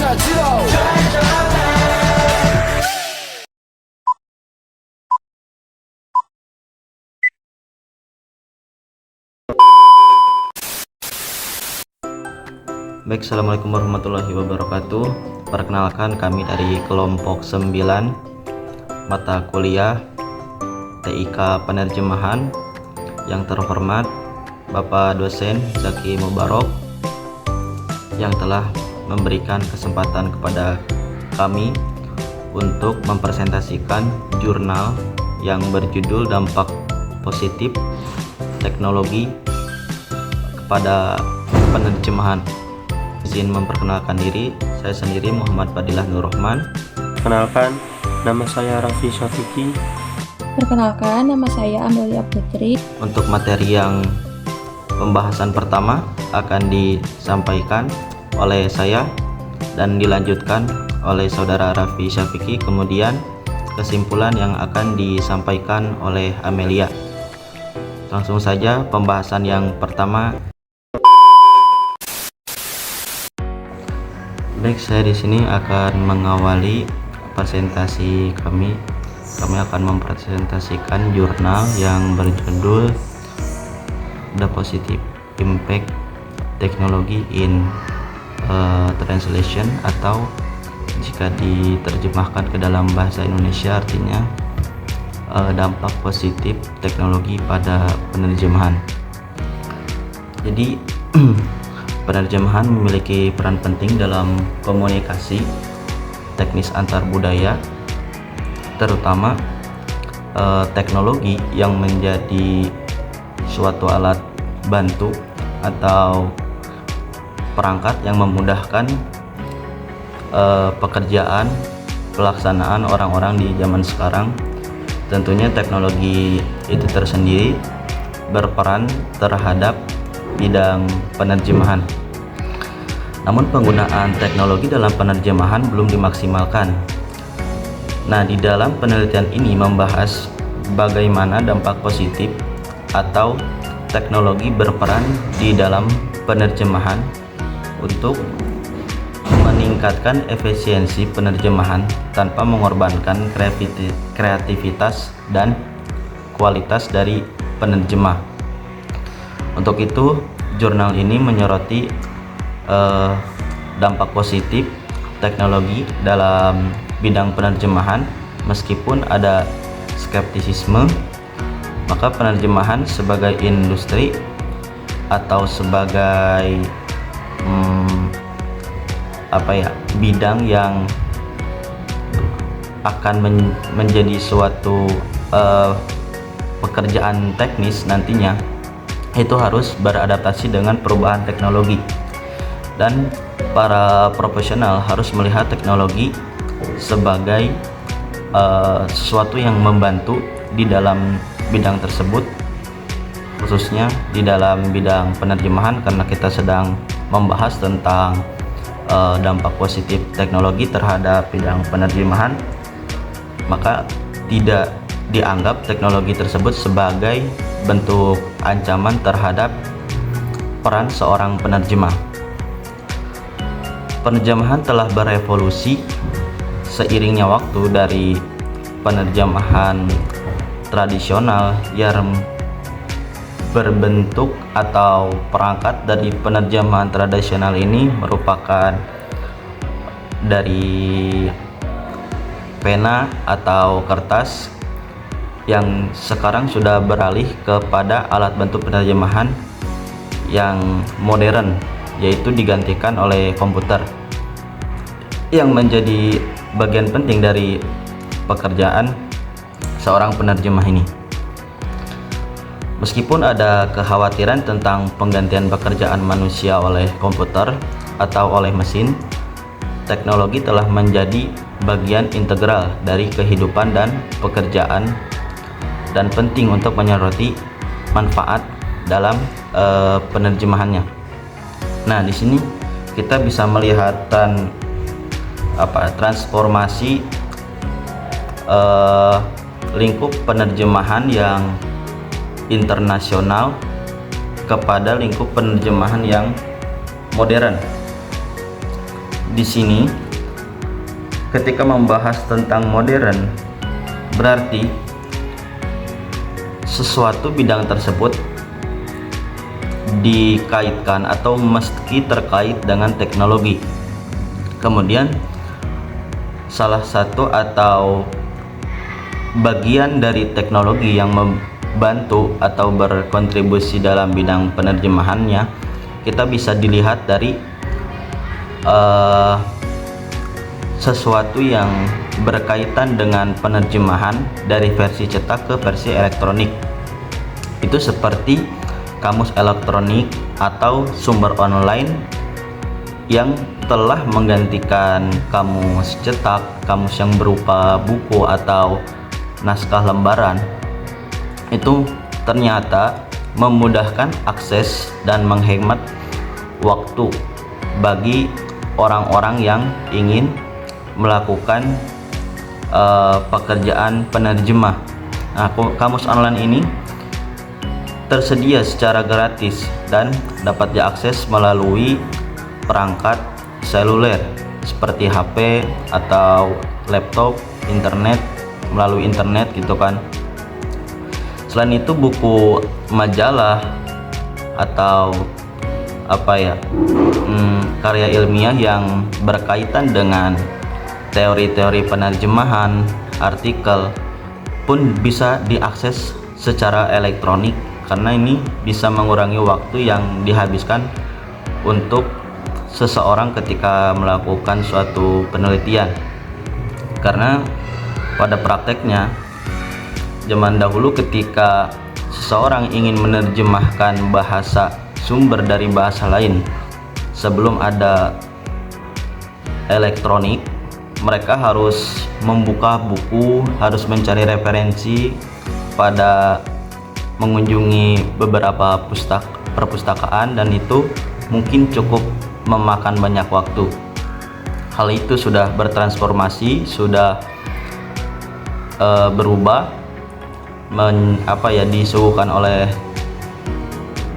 Baik, assalamualaikum warahmatullahi wabarakatuh. Perkenalkan, kami dari kelompok 9 mata kuliah TIK Penerjemahan. Yang terhormat Bapak Dosen Zaki Mubarok yang telah memberikan kesempatan kepada kami untuk mempresentasikan jurnal yang berjudul Dampak Positif Teknologi kepada Penerjemahan. Izin memperkenalkan diri, saya sendiri Muhammad Fadilah Nur Rahman. Perkenalkan, nama saya Raffi Syafiki. Perkenalkan, nama saya Amelia Putri. Untuk materi yang pembahasan pertama akan disampaikan oleh saya dan dilanjutkan oleh saudara Raffi Syafiki, kemudian kesimpulan yang akan disampaikan oleh Amelia. Langsung saja pembahasan yang pertama. Baik, saya di sini akan mengawali presentasi kami. Kami akan mempresentasikan jurnal yang berjudul The Positive Impact Technology in Translation, atau jika diterjemahkan ke dalam bahasa Indonesia artinya dampak positif teknologi pada penerjemahan. Jadi penerjemahan memiliki peran penting dalam komunikasi teknis antar budaya, terutama teknologi yang menjadi suatu alat bantu atau perangkat yang memudahkan pekerjaan pelaksanaan orang-orang di zaman sekarang. Tentunya teknologi itu tersendiri berperan terhadap bidang penerjemahan. Namun penggunaan teknologi dalam penerjemahan belum dimaksimalkan. Nah, di dalam penelitian ini membahas bagaimana dampak positif atau teknologi berperan di dalam penerjemahan untuk meningkatkan efisiensi penerjemahan tanpa mengorbankan kreativitas dan kualitas dari penerjemah. Untuk itu, jurnal ini menyoroti dampak positif teknologi dalam bidang penerjemahan. Meskipun ada skeptisisme, maka penerjemahan sebagai industri atau sebagai bidang yang akan menjadi suatu pekerjaan teknis nantinya, itu harus beradaptasi dengan perubahan teknologi, dan para profesional harus melihat teknologi sebagai sesuatu yang membantu di dalam bidang tersebut, khususnya di dalam bidang penerjemahan, karena kita sedang membahas tentang dampak positif teknologi terhadap bidang penerjemahan. Maka tidak dianggap teknologi tersebut sebagai bentuk ancaman terhadap peran seorang penerjemah. Penerjemahan telah berevolusi seiringnya waktu dari penerjemahan tradisional yang berbentuk atau perangkat dari penerjemahan tradisional ini merupakan dari pena atau kertas, yang sekarang sudah beralih kepada alat bantu penerjemahan yang modern, yaitu digantikan oleh komputer, yang menjadi bagian penting dari pekerjaan seorang penerjemah ini. Meskipun ada kekhawatiran tentang penggantian pekerjaan manusia oleh komputer atau oleh mesin, teknologi telah menjadi bagian integral dari kehidupan dan pekerjaan, dan penting untuk menyoroti manfaat dalam penerjemahannya. Nah, di sini kita bisa melihat transformasi lingkup penerjemahan yang internasional kepada lingkup penerjemahan yang modern. di sini ketika membahas tentang modern, berarti sesuatu bidang tersebut dikaitkan atau meski terkait dengan teknologi. Kemudian salah satu atau bagian dari teknologi yang membantu atau berkontribusi dalam bidang penerjemahannya, kita bisa dilihat dari sesuatu yang berkaitan dengan penerjemahan dari versi cetak ke versi elektronik. Itu seperti kamus elektronik atau sumber online yang telah menggantikan kamus cetak, kamus yang berupa buku atau naskah lembaran. Itu ternyata memudahkan akses dan menghemat waktu bagi orang-orang yang ingin melakukan pekerjaan penerjemah. Nah, kamus online ini tersedia secara gratis dan dapat diakses melalui perangkat seluler seperti HP atau laptop, melalui internet gitu kan. Selain itu, buku majalah atau karya ilmiah yang berkaitan dengan teori-teori penerjemahan, artikel pun bisa diakses secara elektronik, karena ini bisa mengurangi waktu yang dihabiskan untuk seseorang ketika melakukan suatu penelitian. Karena pada prakteknya zaman dahulu ketika seseorang ingin menerjemahkan bahasa sumber dari bahasa lain, sebelum ada elektronik, mereka harus membuka buku, harus mencari referensi pada mengunjungi beberapa perpustakaan, dan itu mungkin cukup memakan banyak waktu. Hal itu sudah bertransformasi, sudah berubah, disuguhkan oleh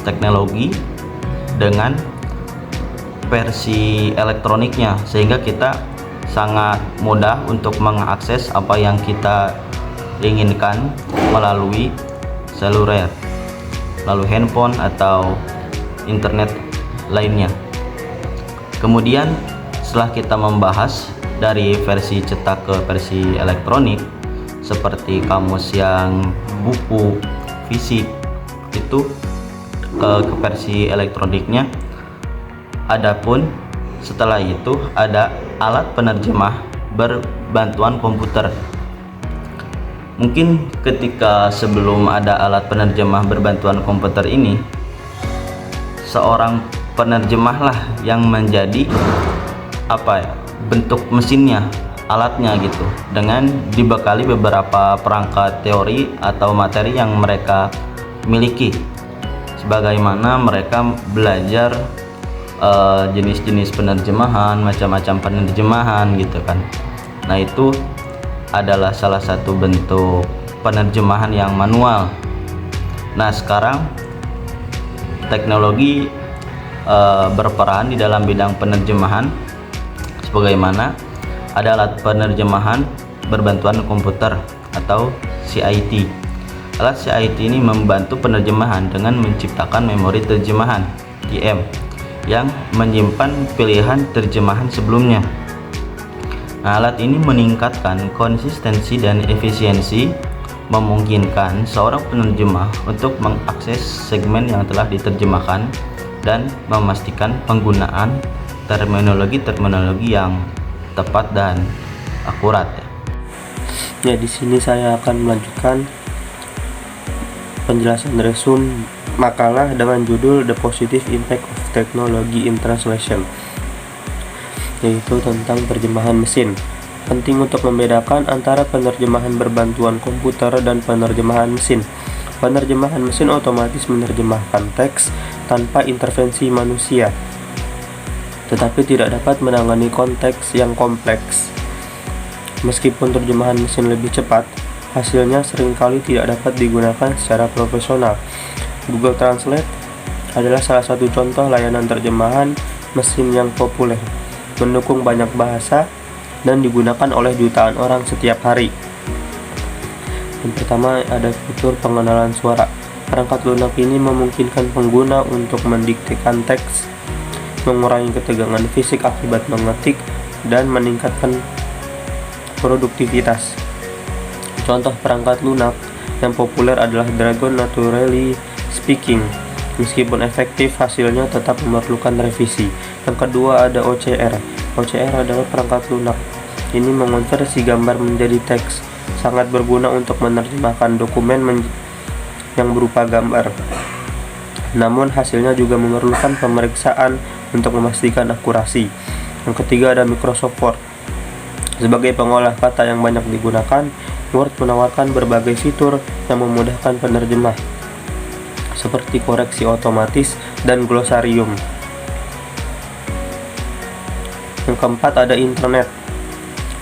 teknologi dengan versi elektroniknya, sehingga kita sangat mudah untuk mengakses apa yang kita inginkan melalui seluler, melalui handphone atau internet lainnya. Kemudian setelah kita membahas dari versi cetak ke versi elektronik, seperti kamus yang buku fisik itu ke versi elektroniknya, adapun setelah itu ada alat penerjemah berbantuan komputer. Mungkin ketika sebelum ada alat penerjemah berbantuan komputer ini, seorang penerjemahlah yang menjadi bentuk mesinnya, alatnya gitu, dengan dibekali beberapa perangkat teori atau materi yang mereka miliki, sebagaimana mereka belajar jenis-jenis penerjemahan, macam-macam penerjemahan gitu kan. Nah, itu adalah salah satu bentuk penerjemahan yang manual. Nah, sekarang teknologi berperan di dalam bidang penerjemahan, sebagaimana ada alat penerjemahan berbantuan komputer atau CIT. Alat CIT ini membantu penerjemahan dengan menciptakan memori terjemahan (TM) yang menyimpan pilihan terjemahan sebelumnya. Nah, alat ini meningkatkan konsistensi dan efisiensi, memungkinkan seorang penerjemah untuk mengakses segmen yang telah diterjemahkan dan memastikan penggunaan terminologi yang tepat dan akurat. Ya, di sini saya akan melanjutkan penjelasan resume makalah dengan judul The Positive Impact of Technology in Translation, yaitu tentang terjemahan mesin. Penting untuk membedakan antara penerjemahan berbantuan komputer dan penerjemahan mesin. Penerjemahan mesin otomatis menerjemahkan teks tanpa intervensi manusia, tetapi tidak dapat menangani konteks yang kompleks. Meskipun terjemahan mesin lebih cepat, hasilnya seringkali tidak dapat digunakan secara profesional. Google Translate adalah salah satu contoh layanan terjemahan mesin yang populer. mendukung banyak bahasa, dan digunakan oleh jutaan orang setiap hari. Yang pertama ada fitur pengenalan suara. Perangkat lunak ini memungkinkan pengguna untuk mendiktekan teks, mengurangi ketegangan fisik akibat mengetik, dan meningkatkan produktivitas. Contoh perangkat lunak yang populer adalah Dragon Naturally Speaking. Meskipun efektif, hasilnya tetap memerlukan revisi. Yang kedua ada OCR. OCR adalah perangkat lunak. Ini mengonversi gambar menjadi teks. Sangat berguna untuk menerjemahkan dokumen yang berupa gambar. Namun hasilnya juga memerlukan pemeriksaan untuk memastikan akurasi. Yang ketiga ada Microsoft Word. Sebagai pengolah kata yang banyak digunakan, Word menawarkan berbagai fitur yang memudahkan penerjemah, seperti koreksi otomatis dan glosarium. Yang keempat ada internet.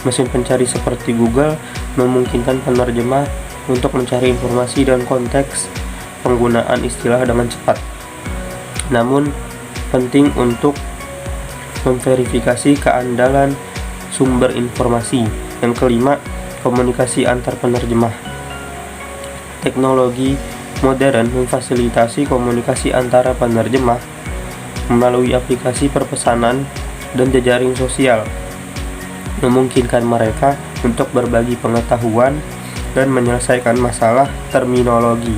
Mesin pencari seperti Google memungkinkan penerjemah untuk mencari informasi dan konteks penggunaan istilah dengan cepat. Namun, penting untuk memverifikasi keandalan sumber informasi. Yang kelima, komunikasi antar penerjemah. Teknologi modern memfasilitasi komunikasi antara penerjemah melalui aplikasi perpesanan dan jejaring sosial, memungkinkan mereka untuk berbagi pengetahuan dan menyelesaikan masalah terminologi.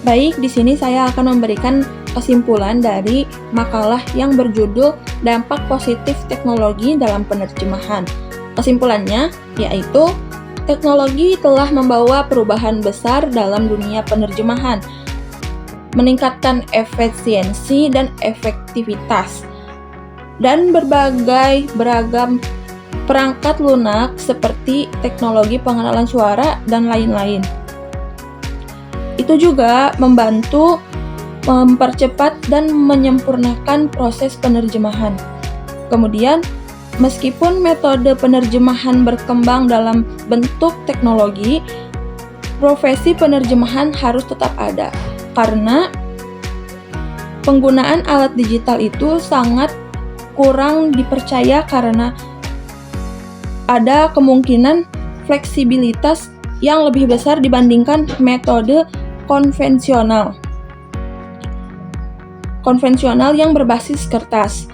Baik, di sini saya akan memberikan kesimpulan dari makalah yang berjudul Dampak Positif Teknologi dalam Penerjemahan. Kesimpulannya yaitu teknologi telah membawa perubahan besar dalam dunia penerjemahan, meningkatkan efisiensi dan efektivitas, dan beragam perangkat lunak seperti teknologi pengenalan suara dan lain-lain. Itu juga membantu mempercepat dan menyempurnakan proses penerjemahan. Kemudian, meskipun metode penerjemahan berkembang dalam bentuk teknologi, profesi penerjemahan harus tetap ada, karena penggunaan alat digital itu sangat kurang dipercaya karena ada kemungkinan fleksibilitas yang lebih besar dibandingkan metode konvensional yang berbasis kertas.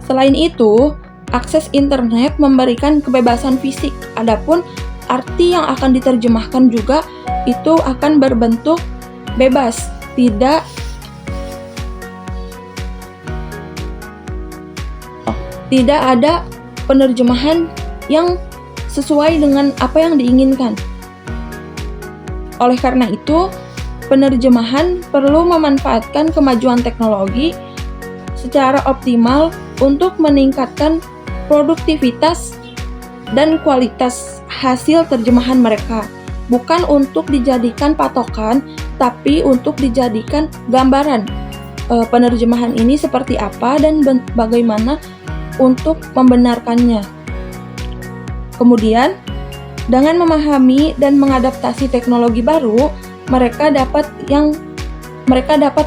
Selain itu, akses internet memberikan kebebasan fisik, adapun arti yang akan diterjemahkan juga itu akan berbentuk bebas, tidak ada penerjemahan yang sesuai dengan apa yang diinginkan. Oleh karena itu, penerjemahan perlu memanfaatkan kemajuan teknologi secara optimal untuk meningkatkan produktivitas dan kualitas hasil terjemahan mereka, bukan untuk dijadikan patokan, tapi untuk dijadikan gambaran penerjemahan ini seperti apa dan bagaimana untuk membenarkannya. Kemudian, dengan memahami dan mengadaptasi teknologi baru, mereka dapat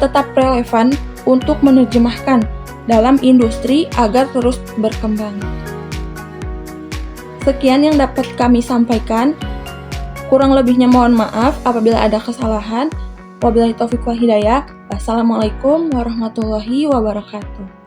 tetap relevan untuk menerjemahkan dalam industri agar terus berkembang. Sekian yang dapat kami sampaikan. Kurang lebihnya mohon maaf apabila ada kesalahan. Wabillahi taufiq wal hidayah. Wassalamualaikum warahmatullahi wabarakatuh.